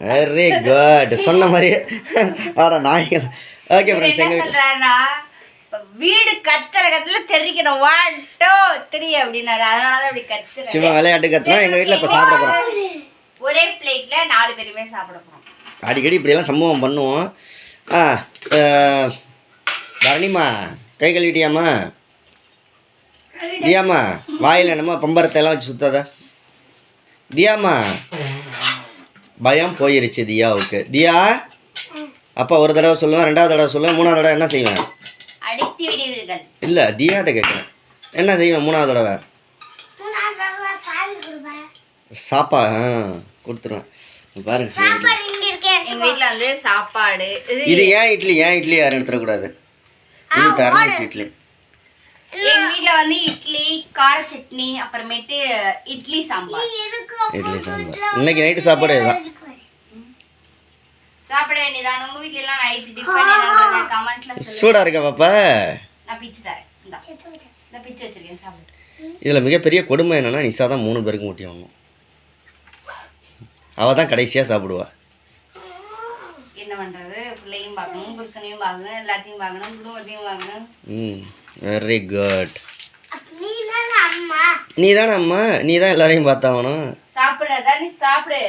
Very good. சொன்ன மாதிரி ஆடா நாய்கள். ஓகே ஃப்ரெண்ட்ஸ், எங்கள் வீட்டில் வீடு கத்துற கத்துல தெரிவிக்கணும் 1 2 3 அப்படின்னாரு. அதனாலதான் அப்படி கத்துறேன். சும்மா விளையாட்டு கத்துனா எங்கள் வீட்டில் இப்போ சாப்பிட போகிறோம். ஒரே பிளேட்ல 4 பேருமே சாப்பிட போகிறோம். அடிக்கடி இப்படியெல்லாம் சம்பவம் பண்ணுவோம். தரணிமா கை கழுவிட்டியாம்மா? தியாம்மா வாயில் என்னம்மா பம்பரத்தை எல்லாம் வச்சு சுத்தாத. தியாம்மா பயம் போயிருச்சு தியாவுக்கு. தியா அப்பா ஒரு தடவை சொல்லுவேன், 2வது தடவை சொல்லுவேன், 3வது தடவை என்ன செய்வேன்? அடித்து விடுவீர்கள். இல்லை தியாட்ட கேட்குறேன், என்ன செய்வேன் 3வது தடவை? சாப்பா கொடுத்துருவேன். பாருங்க எங்க வீட்டில் வந்து சாப்பாடு. இது ஏன் இட்லி யாரும் எடுத்துடக்கூடாது. இது தரணிஸ் இட்லி. எங்க வீட்ல வந்து இட்லி, கார சட்னி, அப்புறமேட்டு இட்லி சாம்பார். இன்னைக்கு நைட்டு சாப்பாடு இதுதான். சாப்பிட வேண்டியதான். உங்க வீட்ல எல்லாம் நைட் டிஃபன் என்னன்றத கமெண்ட்ல சொல்லுங்க. சூடா இருக்கா பாப்பா? நான் பிச்சு தரேன். இந்தா. நான் பிச்சு வச்சிருக்கேன், சாப்பிடு. இதுல மிகப்பெரிய கொடுமை என்னன்னா நிஷா தான் 3 பேருக்கு ஊட்டி வாங்கணும். அவ தான் கடைசியா சாப்பிடுவா. என்ன பண்றது? பிள்ளையும் பார்க்கணும், புருஷனையும் பார்க்கணும், எல்லாத்தையும் பார்க்கணும், குடும்பத்தையும் பார்க்கணும். Very good. நீ தானே அம்மா, நீ தான் எல்லாரையும் பார்த்தாவணும். சாப்பிடாதா? நீ சாப்பிடு.